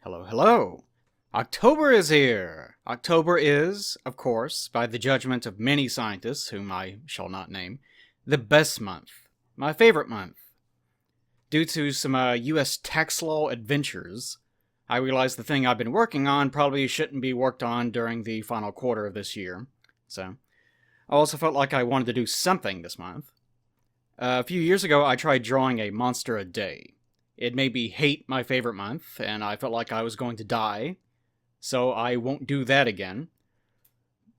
Hello, hello. October is here. October is, of course, by the judgment of many scientists, whom I shall not name, the best month. My favorite month. Due to some US tax law adventures, I realized the thing I've been working on probably shouldn't be worked on during the final quarter of this year. So, I also felt like I wanted to do something this month. A few years ago, I tried drawing a monster a day. It made me hate my favorite month, and I felt like I was going to die, so I won't do that again.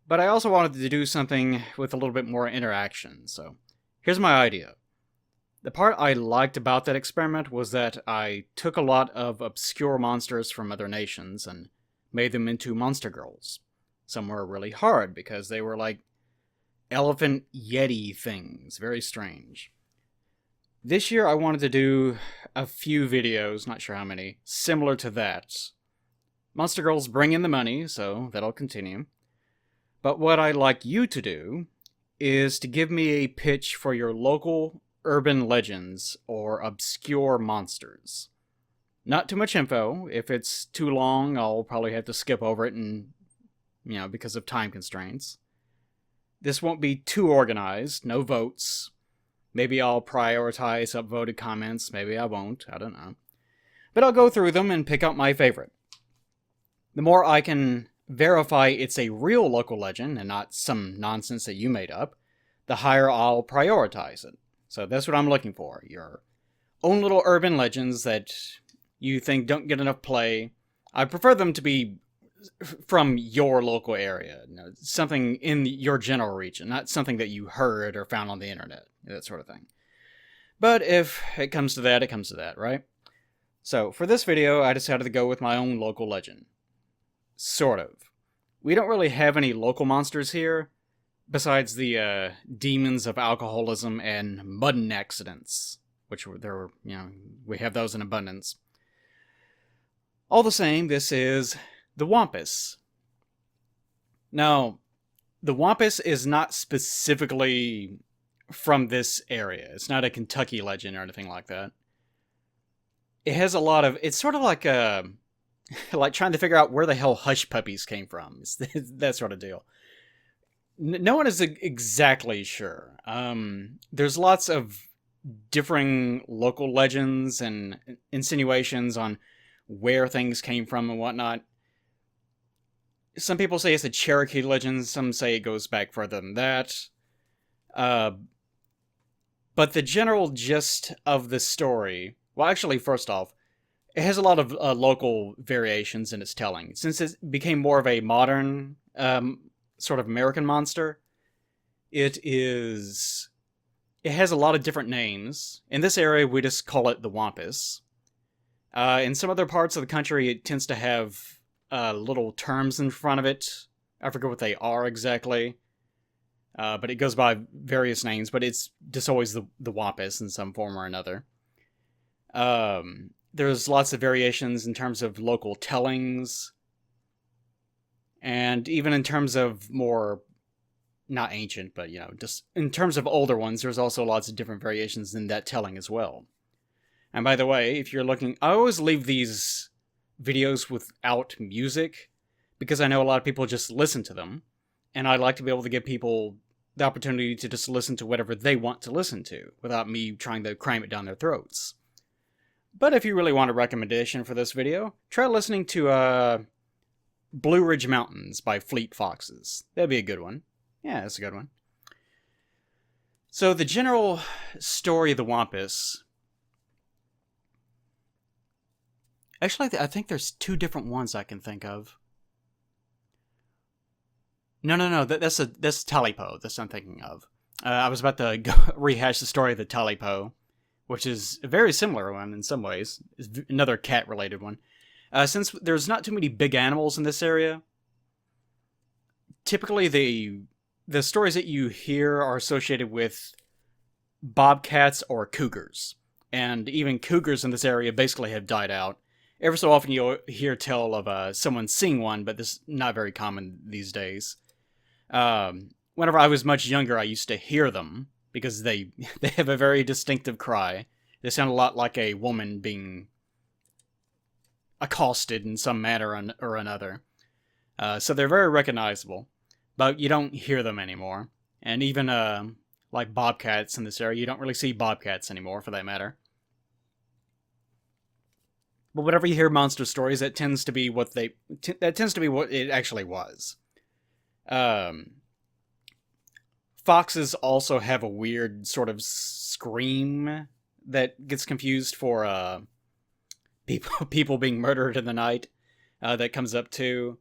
But I also wanted to do something with a little bit more interaction, so here's my idea. The part I liked about that experiment was that I took a lot of obscure monsters from other nations and made them into monster girls. Some were really hard because they were like elephant yeti things, very strange. This year I wanted to do a few videos, not sure how many, similar to that. Monster Girls bring in the money, so that'll continue. But what I'd like you to do is to give me a pitch for your local urban legends or obscure monsters. Not too much info. If it's too long, I'll probably have to skip over it and, because of time constraints. This won't be too organized, no votes. Maybe I'll prioritize upvoted comments, maybe I won't, I don't know. But I'll go through them and pick out my favorite. The more I can verify it's a real local legend and not some nonsense that you made up, the higher I'll prioritize it. So that's what I'm looking for. Your own little urban legends that you think don't get enough play. I prefer them to be from your local area. Something in your general region, not something that you heard or found on the internet. That sort of thing. But if it comes to that, it comes to that, right? So, for this video, I decided to go with my own local legend. Sort of. We don't really have any local monsters here, besides the demons of alcoholism and muddin accidents, which we have those in abundance. All the same, this is the Wampus. Now, the Wampus is not specifically from this area. It's not a Kentucky legend or anything like that. It has a lot of... It's sort of like like trying to figure out where the hell hush puppies came from. It's that sort of deal. No one is exactly sure. There's lots of differing local legends and insinuations on where things came from and whatnot. Some people say it's a Cherokee legend. Some say it goes back further than that. But the general gist of the story... Well, actually, first off, it has a lot of local variations in its telling. Since it became more of a modern sort of American monster, it has a lot of different names. In this area, we just call it the Wampus. In some other parts of the country, it tends to have little terms in front of it. I forget what they are exactly. But it goes by various names, but it's just always the Wampus in some form or another. There's lots of variations in terms of local tellings, and even in terms of more, not ancient, but, just in terms of older ones, there's also lots of different variations in that telling as well. And by the way, if you're looking, I always leave these videos without music, because I know a lot of people just listen to them, and I like to be able to give people the opportunity to just listen to whatever they want to listen to, without me trying to cram it down their throats. But if you really want a recommendation for this video, try listening to Blue Ridge Mountains by Fleet Foxes. That'd be a good one. Yeah, that's a good one. So the general story of the Wampus... Actually, I think there's two different ones I can think of. No. That's Talipo. That's what I'm thinking of. I was about to rehash the story of the Talipo, which is a very similar one in some ways. It's another cat-related one. Since there's not too many big animals in this area, typically the stories that you hear are associated with bobcats or cougars. And even cougars in this area basically have died out. Every so often you'll hear tell of someone seeing one, but this is not very common these days. Whenever I was much younger, I used to hear them, because they have a very distinctive cry. They sound a lot like a woman being accosted in some manner or another. So they're very recognizable, but you don't hear them anymore. And even like bobcats in this area, you don't really see bobcats anymore, for that matter. But whenever you hear monster stories, that tends to be what it actually was. Um, Foxes also have a weird sort of scream that gets confused for people being murdered in the night. That comes up too.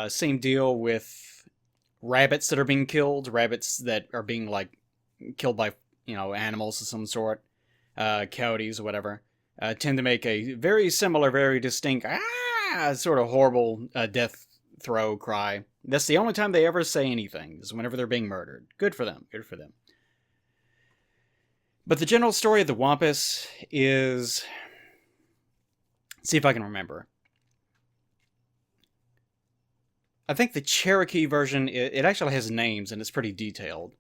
Same deal with rabbits that are being killed. Rabbits that are being like killed by animals of some sort, coyotes or whatever. Tend to make a very similar, very distinct sort of horrible death throw cry. That's the only time they ever say anything, is whenever they're being murdered. Good for them. Good for them. But the general story of the Wampus is... Let's see if I can remember. I think the Cherokee version, it actually has names, and it's pretty detailed.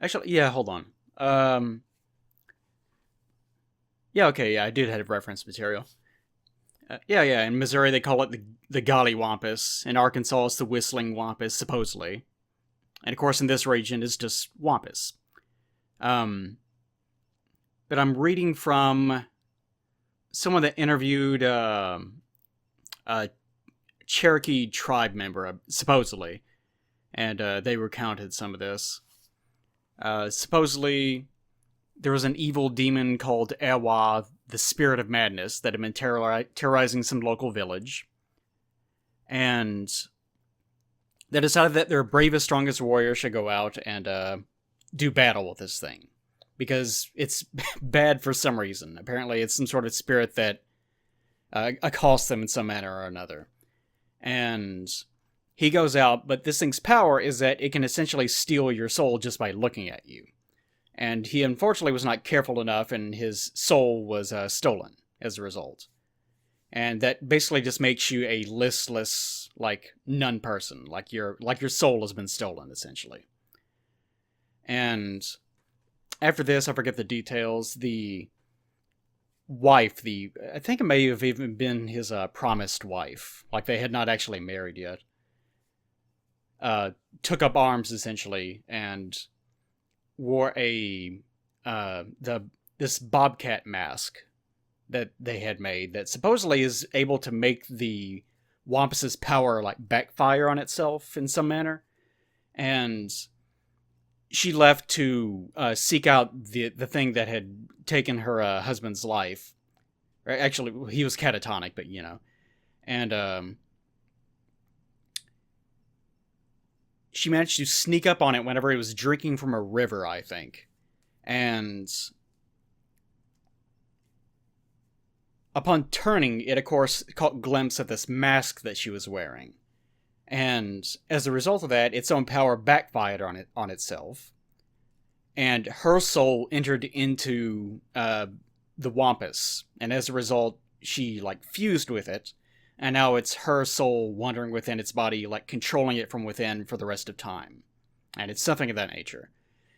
Actually, yeah, hold on. Yeah, okay, yeah, I did have reference material. Yeah, in Missouri they call it the Golly Wampus. In Arkansas it's the Whistling Wampus, supposedly. And of course in this region it's just Wampus. But I'm reading from someone that interviewed a Cherokee tribe member, supposedly. And they recounted some of this. Supposedly there was an evil demon called Ewa, the Spirit of Madness, that had been terrorizing some local village. And they decided that their bravest, strongest warrior should go out and do battle with this thing. Because it's bad for some reason. Apparently it's some sort of spirit that accosts them in some manner or another. And he goes out, but this thing's power is that it can essentially steal your soul just by looking at you. And he unfortunately was not careful enough, and his soul was stolen as a result. And that basically just makes you a listless, like, nun person. Like your soul has been stolen, essentially. And after this, I forget the details, the wife, I think it may have even been his promised wife, like they had not actually married yet, took up arms, essentially, and wore this bobcat mask that they had made that supposedly is able to make the Wampus's power like backfire on itself in some manner. And she left to seek out the thing that had taken her husband's life. Actually, he was catatonic, but and she managed to sneak up on it whenever he was drinking from a river, I think. And upon turning, it of course caught a glimpse of this mask that she was wearing. And as a result of that, its own power backfired on itself. And her soul entered into the Wampus. And as a result, she fused with it. And now it's her soul wandering within its body, controlling it from within for the rest of time. And it's something of that nature.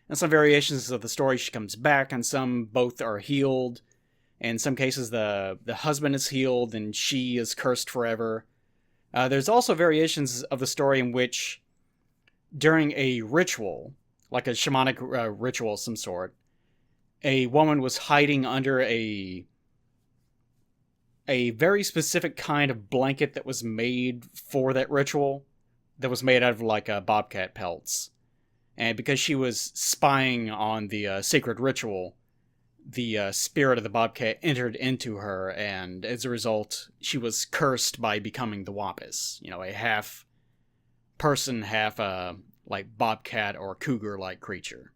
In some variations of the story, she comes back, and some both are healed. In some cases, the husband is healed, and she is cursed forever. There's also variations of the story in which, during a ritual, like a shamanic ritual of some sort, a woman was hiding under a very specific kind of blanket that was made for that ritual, that was made out of bobcat pelts. And because she was spying on the sacred ritual, the spirit of the bobcat entered into her, and as a result, she was cursed by becoming the Wampus. A half person, half bobcat or cougar-like creature.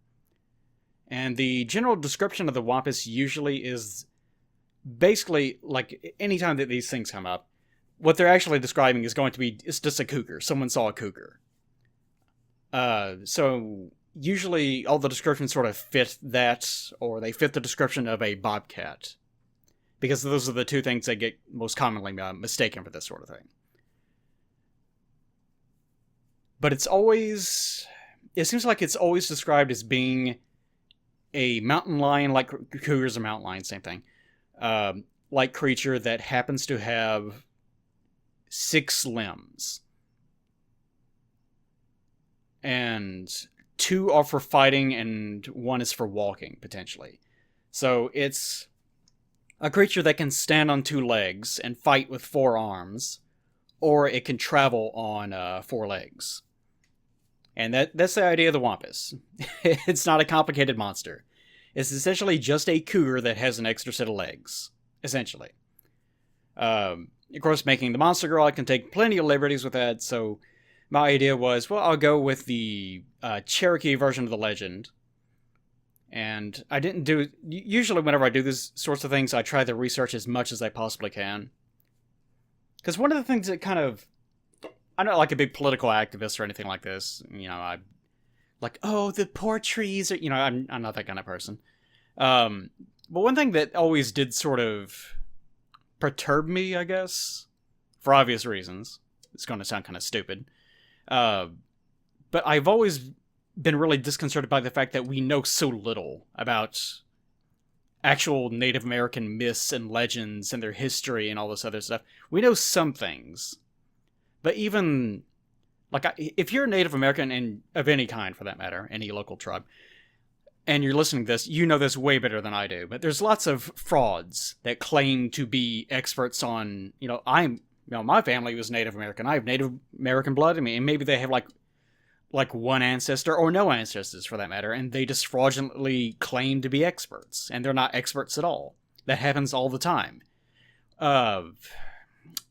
And the general description of the Wampus usually is basically, anytime that these things come up, what they're actually describing is going to be, it's just a cougar. Someone saw a cougar. So usually all the descriptions sort of fit that, or they fit the description of a bobcat. Because those are the two things that get most commonly mistaken for this sort of thing. But it seems like it's always described as being a mountain lion, like cougars are mountain lions, same thing. like creature that happens to have 6 limbs. And 2 are for fighting and 1 is for walking, potentially. So it's a creature that can stand on 2 legs and fight with 4 arms, or it can travel on 4 legs. And that's the idea of the Wampus. It's not a complicated monster. It's essentially just a cougar that has an extra set of legs, essentially. Of course, making the monster girl, I can take plenty of liberties with that, so my idea was, well, I'll go with the Cherokee version of the legend. And I didn't do... Usually whenever I do these sorts of things, I try to research as much as I possibly can. Because one of the things that kind of... I'm not like a big political activist or anything like this. You know, I... Like, oh, the poor trees are... You know, I'm not that kind of person. But one thing that always did sort of perturb me, I guess, for obvious reasons. It's going to sound kind of stupid. But I've always been really disconcerted by the fact that we know so little about actual Native American myths and legends and their history and all this other stuff. We know some things, but even like if you're a Native American and of any kind, for that matter, any local tribe, and you're listening to this, you know this way better than I do. But there's lots of frauds that claim to be experts on. My family was Native American. I have Native American blood in me, and maybe they have like one ancestor or no ancestors for that matter, and they just fraudulently claim to be experts, and they're not experts at all. That happens all the time.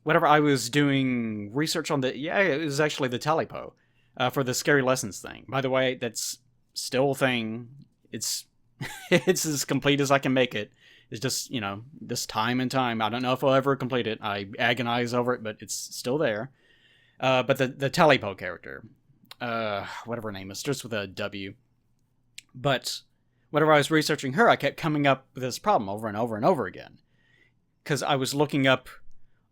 Whenever I was doing research on it was actually the Talipo for the Scary Lessons thing. By the way, that's still a thing. It's it's as complete as I can make it. It's just, this time and time. I don't know if I'll ever complete it. I agonize over it, but it's still there. But the Talipo character, whatever her name is, starts with a W. But whenever I was researching her, I kept coming up with this problem over and over and over again. Because I was looking up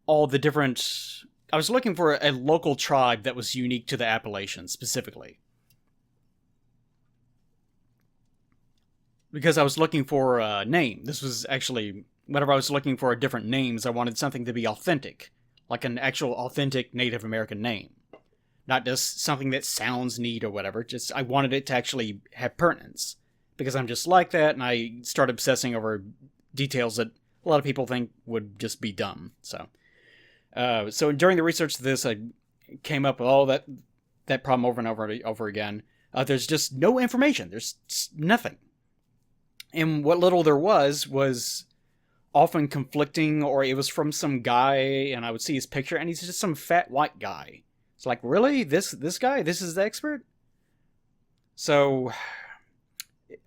all the different... I was looking for a local tribe that was unique to the Appalachians, specifically. Because I was looking for a name. This was actually... Whenever I was looking for different names, I wanted something to be authentic. Like an actual authentic Native American name. Not just something that sounds neat or whatever. Just I wanted it to actually have pertinence. Because I'm just like that, and I start obsessing over details that a lot of people think would just be dumb. So during the research of this, I came up with all that problem over and over again. There's just no information. There's nothing. And what little there was often conflicting, or it was from some guy, and I would see his picture, and he's just some fat white guy. It's like, really? This guy? This is the expert? So,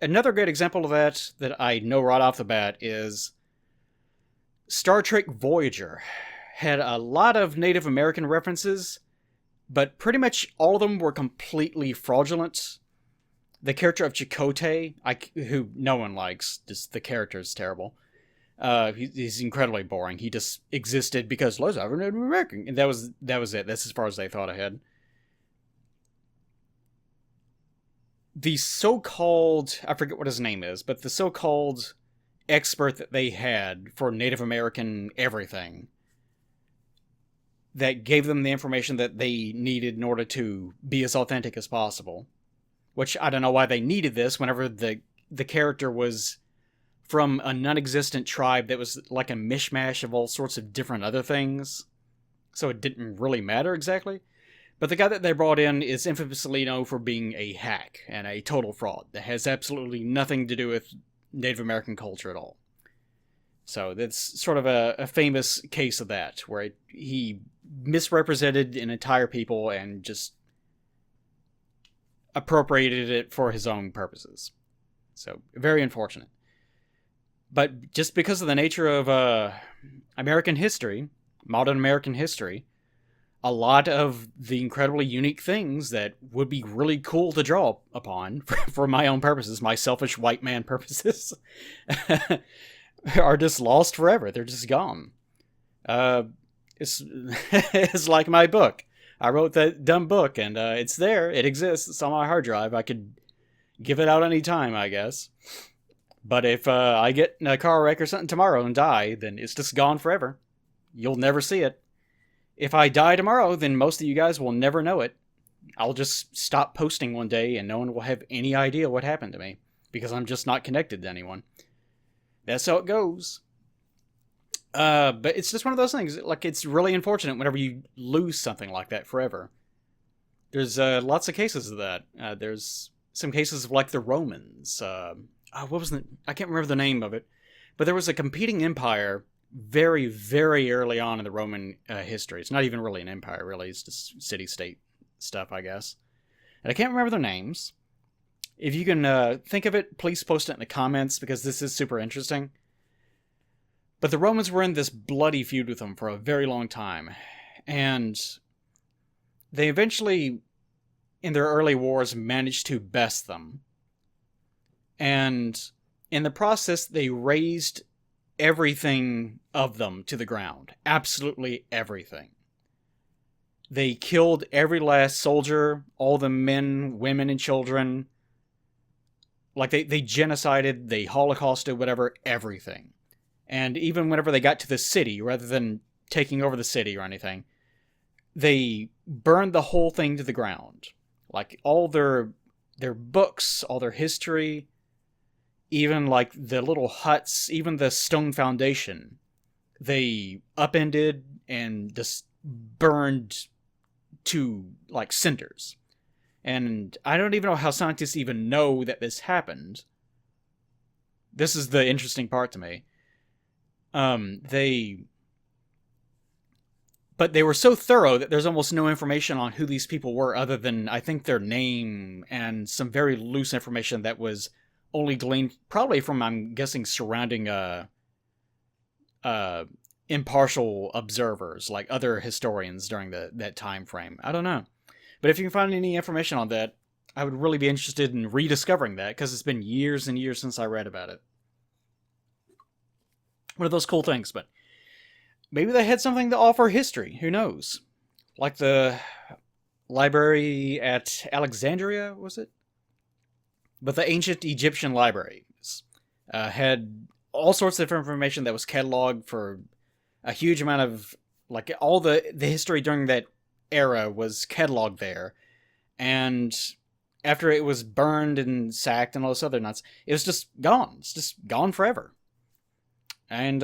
another great example of that I know right off the bat is Star Trek Voyager. Had a lot of Native American references, but pretty much all of them were completely fraudulent. The character of Chakotay, who no one likes, just the character is terrible. He's incredibly boring. He just existed because let's have a Native American, and that was it. That's as far as they thought ahead. The so-called, I forget what his name is, but the so-called expert that they had for Native American everything, that gave them the information that they needed in order to be as authentic as possible. Which, I don't know why they needed this whenever the character was from a non-existent tribe that was like a mishmash of all sorts of different other things. So it didn't really matter exactly. But the guy that they brought in is infamously known for being a hack and a total fraud that has absolutely nothing to do with Native American culture at all. So that's sort of a famous case of that, where he misrepresented an entire people and just appropriated it for his own purposes. So, very unfortunate. But just because of the nature of American history, modern American history, a lot of the incredibly unique things that would be really cool to draw upon for my own purposes, my selfish white man purposes, are just lost forever. They're just gone. It's like my book. I wrote that dumb book, and it's there. It exists. It's on my hard drive. I could give it out any time, I guess. But if I get in a car wreck or something tomorrow and die, then it's just gone forever. You'll never see it. If I die tomorrow, then most of you guys will never know it. I'll just stop posting one day and no one will have any idea what happened to me because I'm just not connected to anyone. That's how it goes. But it's just one of those things. Like, it's really unfortunate whenever you lose something like that forever. There's lots of cases of that. There's some cases of, like, the Romans. What was the... I can't remember the name of it. But there was a competing empire very, very early on in the Roman history. It's not even really an empire, really. It's just city-state stuff, I guess. And I can't remember their names. If you can think of it, please post it in the comments, because this is super interesting. But the Romans were in this bloody feud with them for a very long time. And they eventually, in their early wars, managed to best them. And in the process, they razed everything of them to the ground. Absolutely everything. They killed every last soldier, all the men, women, and children. Like, they genocided, they holocausted, whatever, everything. And even whenever they got to the city, rather than taking over the city or anything, they burned the whole thing to the ground. Like, all their books, all their history, even, like, the little huts, even the stone foundation, they upended and just burned to, like, cinders. And I don't even know how scientists even know that this happened. This is the interesting part to me. But they were so thorough that there's almost no information on who these people were other than, I think, their name and some very loose information that was only gleaned probably from, I'm guessing, surrounding impartial observers, like other historians during that time frame. I don't know. But if you can find any information on that, I would really be interested in rediscovering that, because it's been years and years since I read about it. One of those cool things, but maybe they had something to offer history. Who knows? Like the library at Alexandria, was it? But the ancient Egyptian libraries had all sorts of information that was cataloged for a huge amount of, like, all the history during that era was cataloged there. And after it was burned and sacked and all this other nuts, it was just gone. It's just gone forever. And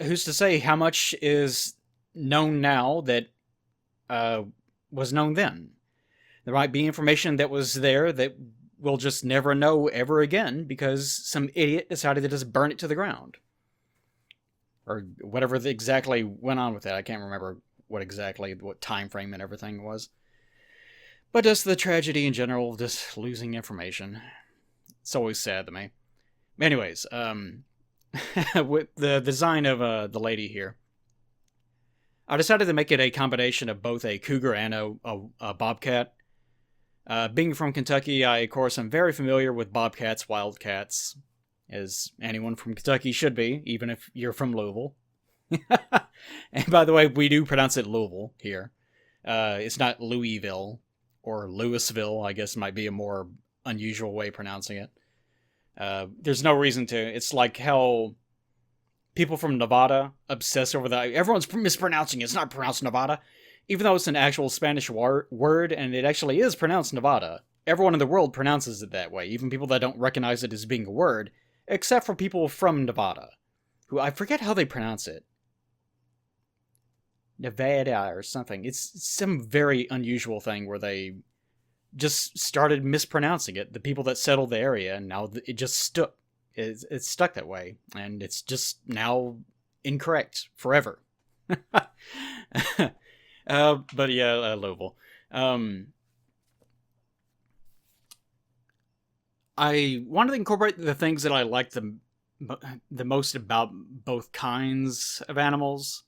who's to say how much is known now that was known then? There might be information that was there that we'll just never know ever again because some idiot decided to just burn it to the ground. Or whatever exactly went on with that. I can't remember what time frame and everything was. But just the tragedy in general, just losing information. It's always sad to me. Anyways, with the design of the lady here, I decided to make it a combination of both a cougar and a bobcat. Being from Kentucky, I, of course, am very familiar with bobcats, wildcats, as anyone from Kentucky should be, even if you're from Louisville. And by the way, we do pronounce it Louisville here. It's not Louisville or Louisville, I guess might be a more unusual way of pronouncing it. There's no reason to. It's like how people from Nevada obsess over that. Everyone's mispronouncing it. It's not pronounced Nevada. Even though it's an actual Spanish word, and it actually is pronounced Nevada. Everyone in the world pronounces it that way, even people that don't recognize it as being a word, except for people from Nevada, who I forget how they pronounce it. Nevada or something. It's some very unusual thing where they just started mispronouncing it, the people that settled the area, and now it just stuck. It's stuck that way, and it's just now incorrect forever. But yeah, Louisville. I wanted to incorporate the things that I like the most about both kinds of animals.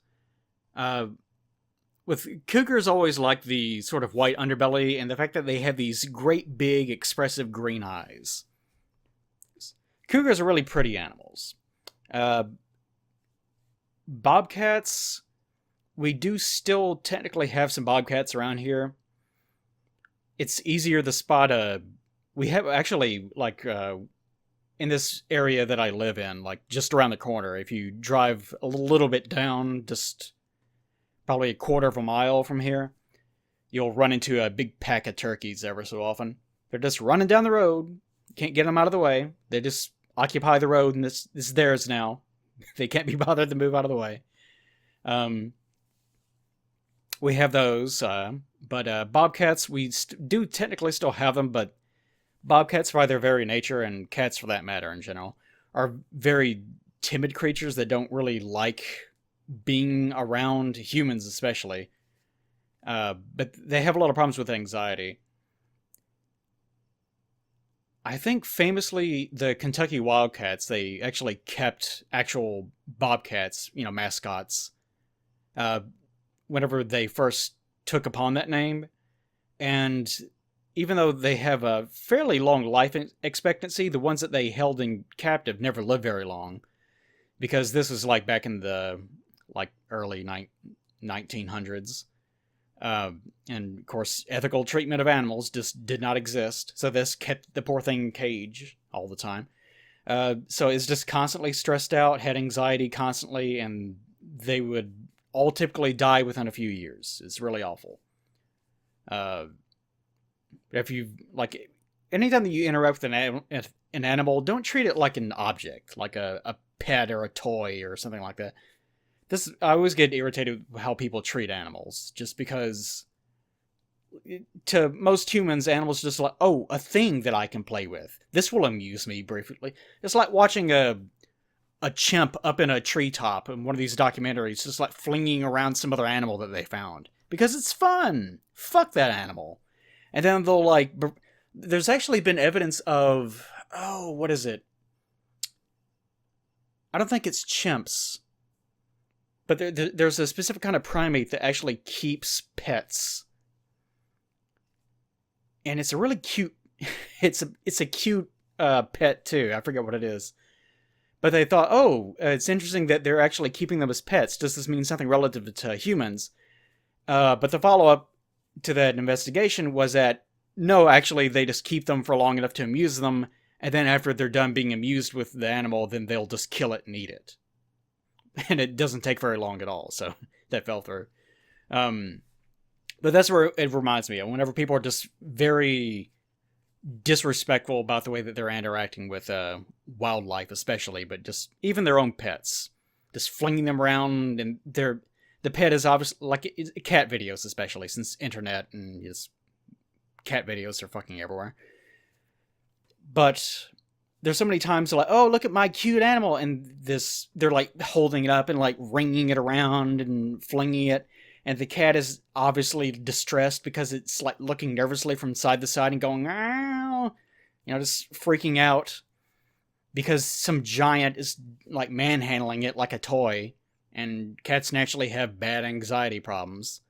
With cougars, always like the sort of white underbelly and the fact that they have these great big expressive green eyes. Cougars are really pretty animals. Bobcats, we do still technically have some bobcats around here. It's easier to spot we have actually, like, in this area that I live in, like just around the corner, if you drive a little bit down, just probably a quarter of a mile from here, you'll run into a big pack of turkeys ever so often. They're just running down the road. Can't get them out of the way. They just occupy the road, and this is theirs now. They can't be bothered to move out of the way. We have those, but bobcats, we do technically still have them, but bobcats, by their very nature, and cats for that matter in general, are very timid creatures that don't really like being around humans, especially. But they have a lot of problems with anxiety. I think famously the Kentucky Wildcats, they actually kept actual bobcats, mascots, uh, whenever they first took upon that name. And even though they have a fairly long life expectancy, the ones that they held in captive never lived very long. Because this was like back in the early 1900s. And of course, ethical treatment of animals just did not exist. So this kept the poor thing in cage all the time. So it's just constantly stressed out, had anxiety constantly, and they would all typically die within a few years. It's really awful. If you anytime that you interact with an animal, don't treat it like an object, like a pet or a toy or something like that. I always get irritated with how people treat animals, just because to most humans, animals are just like, oh, a thing that I can play with. This will amuse me briefly. It's like watching a chimp up in a treetop in one of these documentaries, just like flinging around some other animal that they found. Because it's fun! Fuck that animal. And then they'll there's actually been evidence of, what is it? I don't think it's chimps. But there's a specific kind of primate that actually keeps pets. And it's a really cute... It's a cute pet, too. I forget what it is. But they thought, it's interesting that they're actually keeping them as pets. Does this mean something relative to humans? But the follow-up to that investigation was that, no, actually, they just keep them for long enough to amuse them, and then after they're done being amused with the animal, then they'll just kill it and eat it. And it doesn't take very long at all, so that fell through. But that's where it reminds me of, whenever people are just very disrespectful about the way that they're interacting with wildlife, especially, but just even their own pets. Just flinging them around, and the pet is obviously, like cat videos especially, since internet and just cat videos are fucking everywhere. But there's so many times they're like, oh, look at my cute animal, and they're like holding it up and like wringing it around and flinging it, and the cat is obviously distressed because it's like looking nervously from side to side and going, ow, just freaking out because some giant is like manhandling it like a toy, and cats naturally have bad anxiety problems.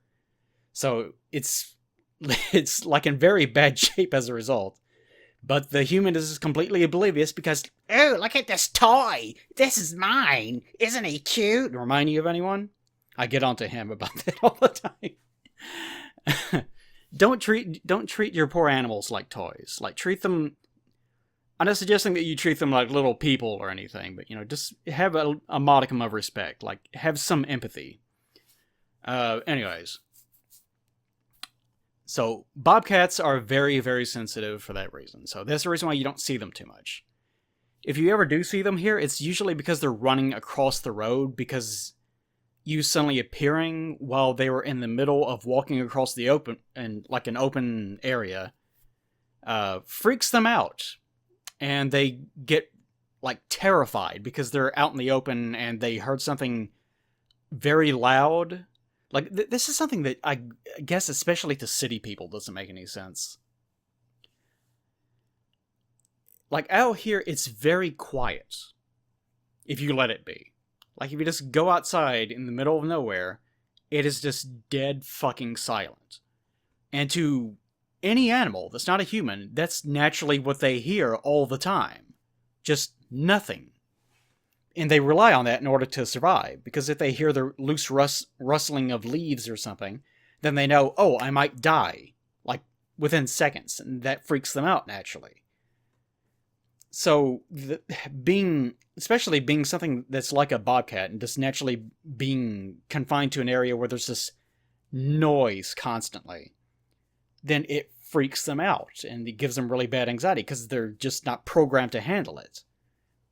So it's like in very bad shape as a result. But the human is completely oblivious because, oh, look at this toy! This is mine! Isn't he cute? Remind you of anyone? I get onto him about that all the time. Don't treat your poor animals like toys. Like, treat them... I'm not suggesting that you treat them like little people or anything, but, just have a modicum of respect. Like, have some empathy. Anyways. So, bobcats are very, very sensitive for that reason. So, that's the reason why you don't see them too much. If you ever do see them here, it's usually because they're running across the road, because you suddenly appearing while they were in the middle of walking across the open, and like an open area, freaks them out. And they get, like, terrified because they're out in the open and they heard something very loud. Like, this is something that I guess, especially to city people, doesn't make any sense. Like, out here, it's very quiet. If you let it be. Like, if you just go outside in the middle of nowhere, it is just dead fucking silent. And to any animal that's not a human, that's naturally what they hear all the time. Just nothing. And they rely on that in order to survive, because if they hear the loose rustling of leaves or something, then they know, oh, I might die, like, within seconds, and that freaks them out naturally. So especially being something that's like a bobcat and just naturally being confined to an area where there's this noise constantly, then it freaks them out and it gives them really bad anxiety because they're just not programmed to handle it.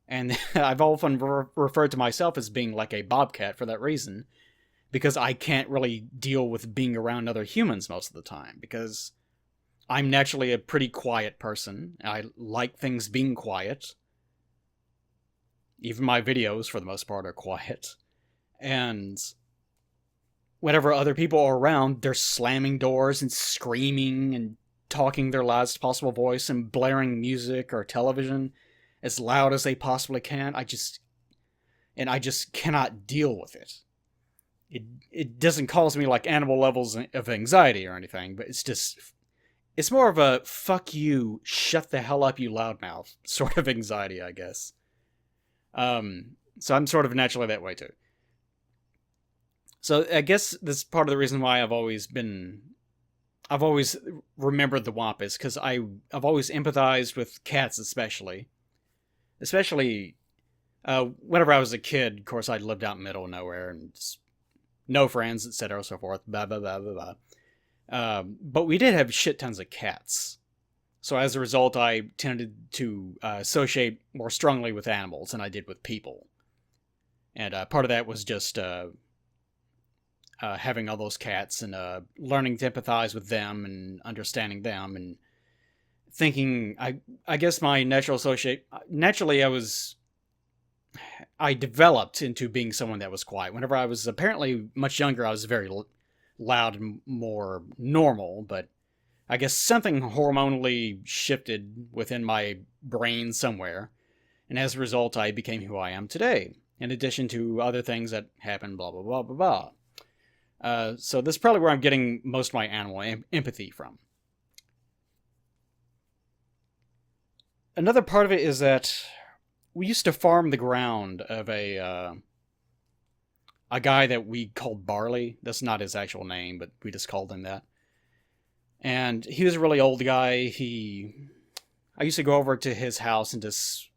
And I've often referred to myself as being like a bobcat for that reason, because I can't really deal with being around other humans most of the time, because I'm naturally a pretty quiet person. I like things being quiet. Even my videos, for the most part, are quiet. And whenever other people are around, they're slamming doors and screaming and talking their loudest possible voice and blaring music or television as loud as they possibly can. I just cannot deal with it. It doesn't cause me like animal levels of anxiety or anything, but it's more of a fuck you, shut the hell up, you loudmouth sort of anxiety, I guess. So I'm sort of naturally that way too. So I guess that's part of the reason why I've always remembered the Wampus, because I've always empathized with cats, especially whenever I was a kid. Of course, I lived out in the middle of nowhere and just no friends, etc., so forth. Blah blah blah blah blah. But we did have shit tons of cats. So as a result, I tended to associate more strongly with animals than I did with people. And part of that was just having all those cats and learning to empathize with them and understanding them and thinking. I guess my naturally I developed into being someone that was quiet. Whenever I was apparently much younger, I was very loud and more normal, but I guess something hormonally shifted within my brain somewhere, and as a result, I became who I am today, in addition to other things that happened, blah, blah, blah, blah, blah. So this is probably where I'm getting most of my animal empathy from. Another part of it is that we used to farm the ground of a guy that we called Barley. That's not his actual name, but we just called him that. And he was a really old guy. I used to go over to his house and just,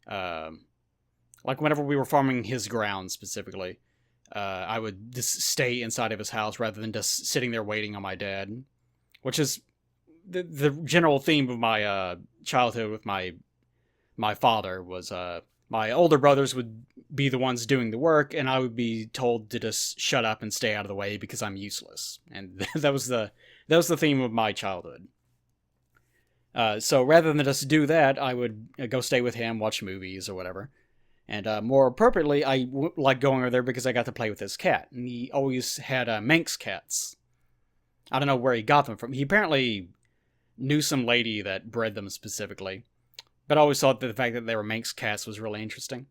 like whenever we were farming his ground specifically, I would just stay inside of his house rather than just sitting there waiting on my dad, which is the general theme of my childhood with my father was my older brothers would be the ones doing the work, and I would be told to just shut up and stay out of the way because I'm useless. And that was the theme of my childhood. So rather than just do that, I would go stay with him, watch movies or whatever. And more appropriately, I liked going over there because I got to play with his cat. And he always had Manx cats. I don't know where he got them from. He apparently knew some lady that bred them specifically. But I always thought that the fact that they were Manx cats was really interesting.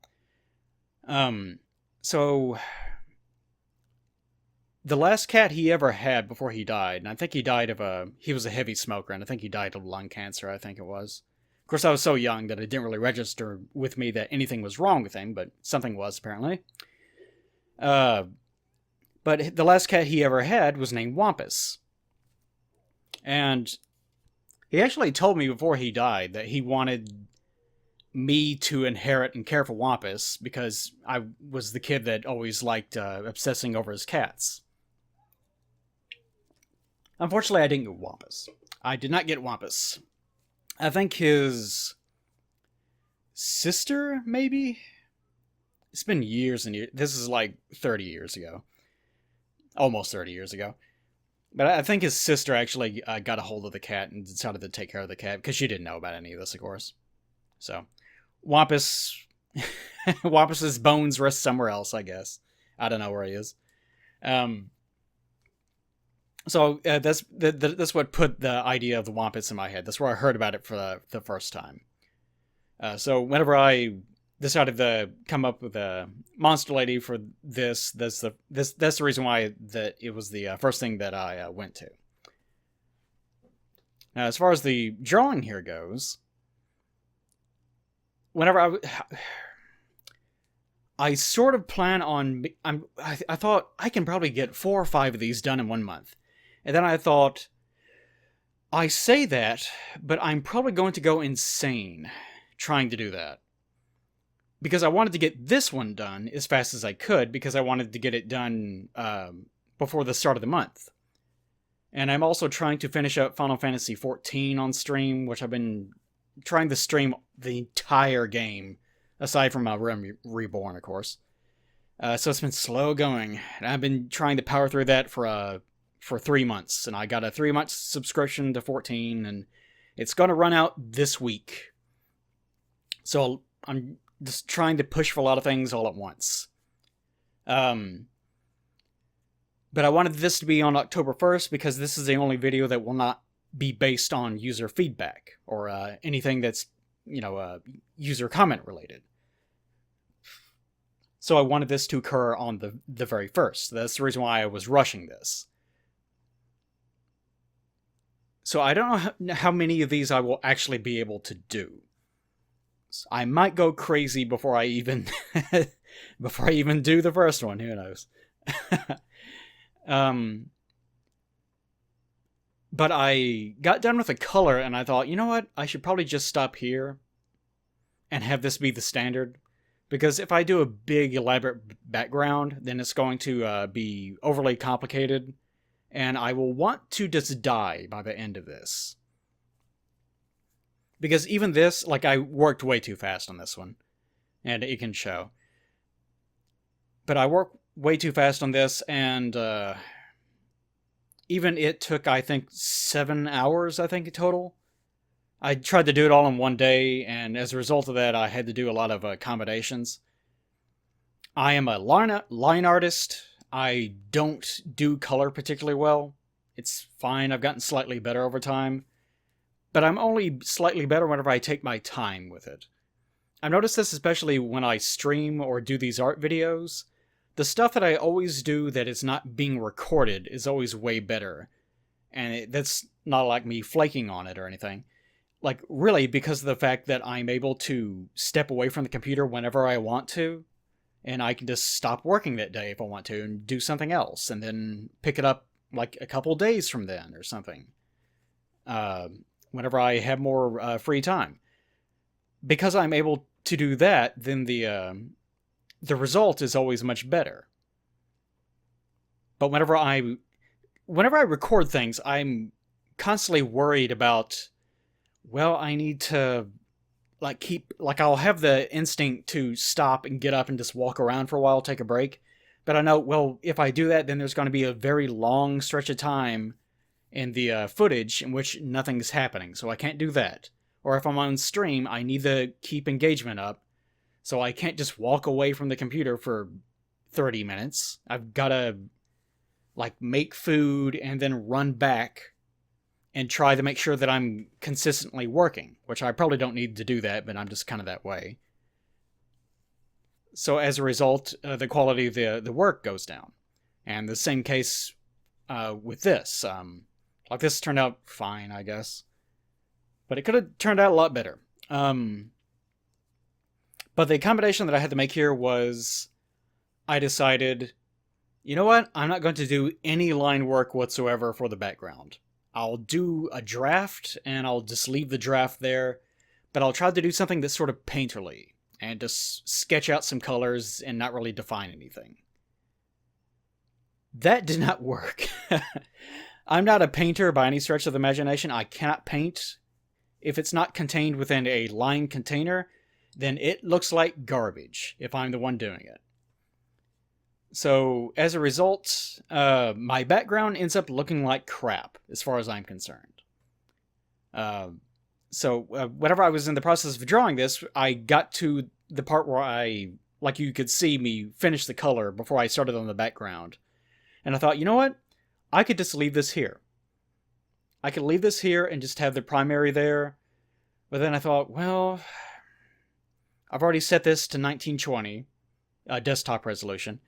So the last cat he ever had before he died, and I think he died of he was a heavy smoker, and I think he died of lung cancer, I think it was. Of course, I was so young that it didn't really register with me that anything was wrong with him, but something was, apparently. But the last cat he ever had was named Wampus. And he actually told me before he died that he wanted me to inherit and care for Wampus because I was the kid that always liked obsessing over his cats. Unfortunately, I didn't get Wampus. I did not get Wampus. I think his sister, maybe? It's been years and years. This is like 30 years ago. Almost 30 years ago. But I think his sister actually got a hold of the cat and decided to take care of the cat because she didn't know about any of this, of course. So, Wampus... Wampus's bones rest somewhere else, I guess. I don't know where he is. So that's what put the idea of the Wampus in my head. That's where I heard about it for the first time. So whenever I decided to come up with a monster lady for that's the reason why that it was the first thing that I went to. Now, as far as the drawing here goes, whenever I sort of plan on I thought I can probably get 4 or 5 of these done in 1 month. And then I thought, I say that, but I'm probably going to go insane trying to do that. Because I wanted to get this one done as fast as I could, because I wanted to get it done before the start of the month. And I'm also trying to finish up Final Fantasy XIV on stream, which I've been trying to stream the entire game, aside from Realm Reborn, of course. So it's been slow going, and I've been trying to power through that for 3 months, and I got a 3-month subscription to 14, and it's going to run out this week. So I'm just trying to push for a lot of things all at once. But I wanted this to be on October 1st because this is the only video that will not be based on user feedback or anything that's, user comment related. So I wanted this to occur on the very first. That's the reason why I was rushing this. So I don't know how many of these I will actually be able to do. I might go crazy before I even do the first one. Who knows? But I got done with the color and I thought, you know what? I should probably just stop here and have this be the standard. Because if I do a big elaborate background, then it's going to be overly complicated. And I will want to just die by the end of this. Because even this, like, I worked way too fast on this one. And it can show. But I worked way too fast on this, and even it took, I think, 7 hours, total. I tried to do it all in one day, and as a result of that, I had to do a lot of accommodations. I am a line artist. I don't do color particularly well. It's fine. I've gotten slightly better over time. But I'm only slightly better whenever I take my time with it. I've noticed this especially when I stream or do these art videos. The stuff that I always do that is not being recorded is always way better. And that's not like me flaking on it or anything. Like, really, because of the fact that I'm able to step away from the computer whenever I want to. And I can just stop working that day if I want to and do something else. And then pick it up like a couple days from then or something. Whenever I have more free time. Because I'm able to do that, then the result is always much better. But whenever I record things, I'm constantly worried about, well, I need to I'll have the instinct to stop and get up and just walk around for a while, take a break. But I know, well, if I do that, then there's going to be a very long stretch of time in the footage in which nothing's happening, so I can't do that. Or if I'm on stream, I need to keep engagement up, so I can't just walk away from the computer for 30 minutes. I've got to, make food and then run back and try to make sure that I'm consistently working, which I probably don't need to do that, but I'm just kind of that way. So as a result, the quality of the work goes down. And the same case with this. This turned out fine, I guess. But it could have turned out a lot better. But the accommodation that I had to make here was, I decided, you know what? I'm not going to do any line work whatsoever for the background. I'll do a draft, and I'll just leave the draft there. But I'll try to do something that's sort of painterly, and just sketch out some colors and not really define anything. That did not work. I'm not a painter by any stretch of the imagination. I cannot paint. If it's not contained within a line container, then it looks like garbage if I'm the one doing it. So, as a result, my background ends up looking like crap, as far as I'm concerned. So, whenever I was in the process of drawing this, I got to the part where you could see me finish the color before I started on the background. And I thought, you know what? I could just leave this here. I could leave this here and just have the primary there. But then I thought, well, I've already set this to 1920 desktop resolution.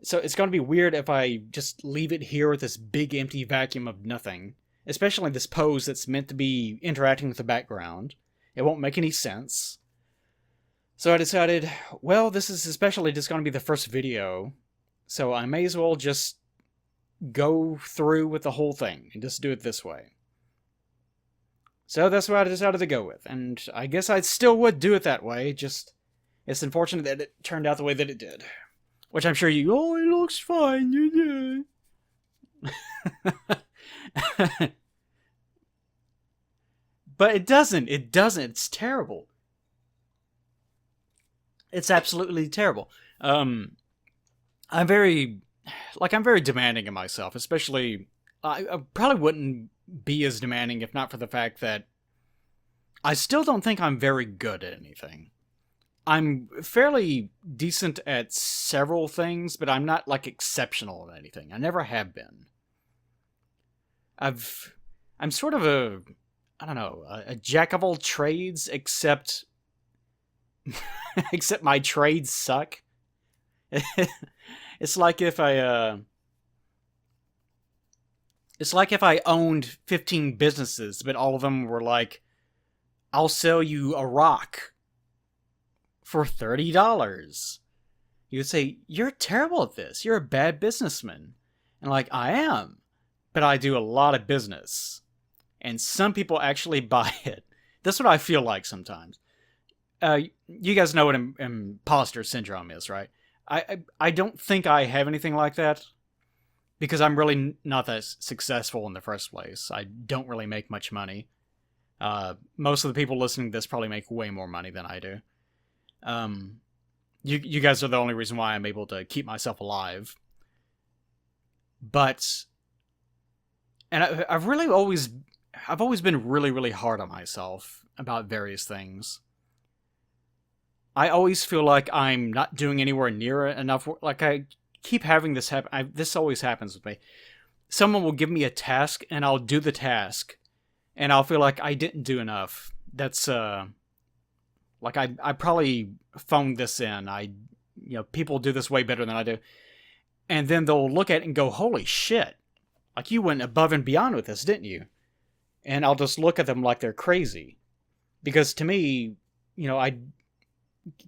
So it's going to be weird if I just leave it here with this big empty vacuum of nothing. Especially this pose that's meant to be interacting with the background. It won't make any sense. So I decided, well, this is especially just going to be the first video. So I may as well just go through with the whole thing and just do it this way. So that's what I decided to go with. And I guess I still would do it that way, just it's unfortunate that it turned out the way that it did. Which I'm sure oh, it looks fine. But it doesn't. It doesn't. It's terrible. It's absolutely terrible. I'm very demanding of myself, especially I probably wouldn't be as demanding if not for the fact that I still don't think I'm very good at anything. I'm fairly decent at several things, but I'm not like exceptional at anything. I never have been. I'm sort of I don't know, a jack of all trades, except except my trades suck. It's like if I owned 15 businesses, but all of them were like, I'll sell you a rock for $30. You would say, you're terrible at this. You're a bad businessman. And like, I am. But I do a lot of business. And some people actually buy it. That's what I feel like sometimes. You guys know what imposter syndrome is, right? I don't think I have anything like that. Because I'm really not that successful in the first place. I don't really make much money. Most of the people listening to this probably make way more money than I do. You guys are the only reason why I'm able to keep myself alive. But, and I've always been really, really hard on myself about various things. I always feel like I'm not doing anywhere near enough. Like I keep having this happen. This always happens with me. Someone will give me a task, and I'll do the task, and I'll feel like I didn't do enough. That's like I probably phoned this in. People do this way better than I do, and then they'll look at it and go, "Holy shit! Like you went above and beyond with this, didn't you?" And I'll just look at them like they're crazy, because to me, I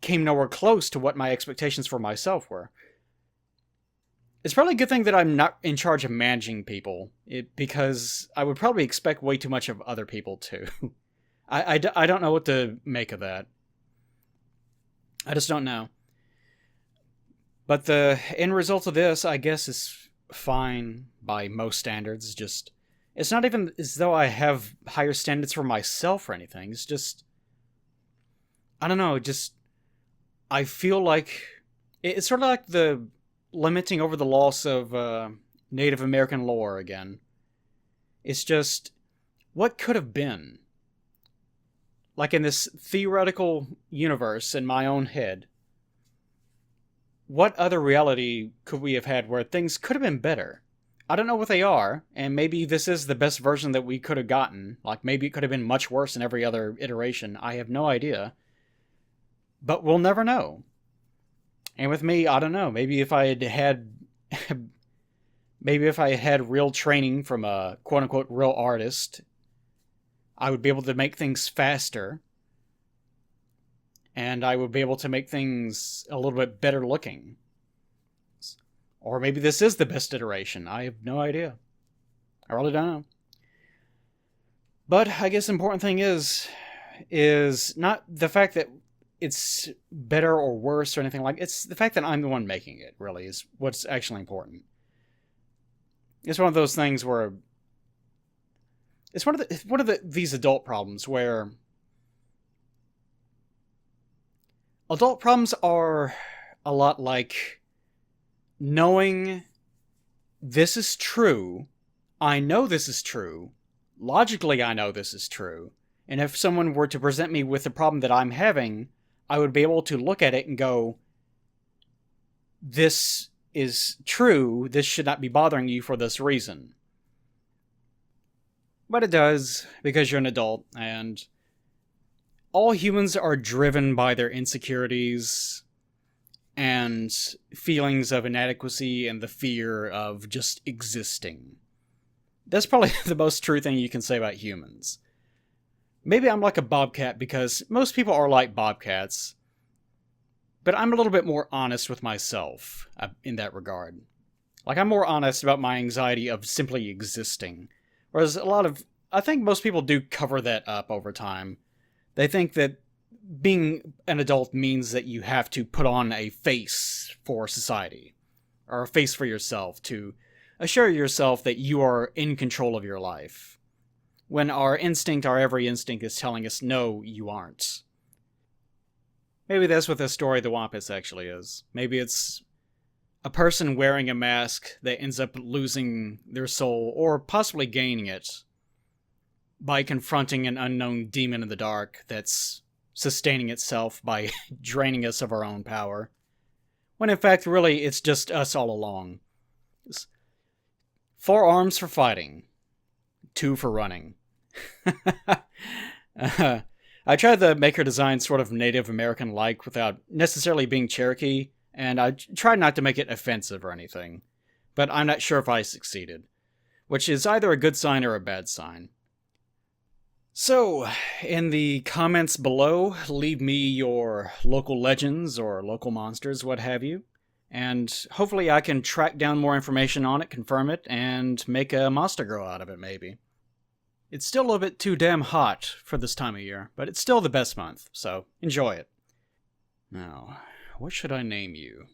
came nowhere close to what my expectations for myself were. It's probably a good thing that I'm not in charge of managing people, because I would probably expect way too much of other people too. I don't know what to make of that. I just don't know. But the end result of this, I guess, is fine by most standards. Just, it's not even as though I have higher standards for myself or anything. It's just, I don't know, I feel like, it's sort of like the lamenting over the loss of Native American lore again. It's just, what could have been? Like in this theoretical universe in my own head, what other reality could we have had where things could have been better? I don't know what they are, and maybe this is the best version that we could have gotten. Like, maybe it could have been much worse in every other iteration. I have no idea. But we'll never know. And with me, I don't know. Maybe if I had real training from a quote-unquote real artist, I would be able to make things faster. And I would be able to make things a little bit better looking. Or maybe this is the best iteration. I have no idea. I really don't know. But I guess the important thing is not the fact that it's better or worse or anything like. It's the fact that I'm the one making it, really, is what's actually important. It's one of those things where it's one of these adult problems where adult problems are a lot like knowing this is true. I know this is true. Logically, I know this is true. And if someone were to present me with the problem that I'm having, I would be able to look at it and go, this is true, this should not be bothering you for this reason. But it does, because you're an adult, and all humans are driven by their insecurities and feelings of inadequacy and the fear of just existing. That's probably the most true thing you can say about humans. Maybe I'm like a bobcat because most people are like bobcats, but I'm a little bit more honest with myself in that regard. Like, I'm more honest about my anxiety of simply existing, whereas a lot of I think most people do cover that up over time. They think that being an adult means that you have to put on a face for society, or a face for yourself to assure yourself that you are in control of your life. When our every instinct is telling us, no, you aren't. Maybe that's what the story of the Wampus actually is. Maybe it's a person wearing a mask that ends up losing their soul, or possibly gaining it, by confronting an unknown demon in the dark that's sustaining itself by draining us of our own power. When in fact, really, it's just us all along. 4 arms for fighting, 2 for running. I tried the maker design sort of Native American-like without necessarily being Cherokee, and I tried not to make it offensive or anything, but I'm not sure if I succeeded, which is either a good sign or a bad sign. So, in the comments below, leave me your local legends or local monsters, what have you, and hopefully I can track down more information on it, confirm it, and make a monster grow out of it, maybe. It's still a little bit too damn hot for this time of year, but it's still the best month, so enjoy it. Now, what should I name you?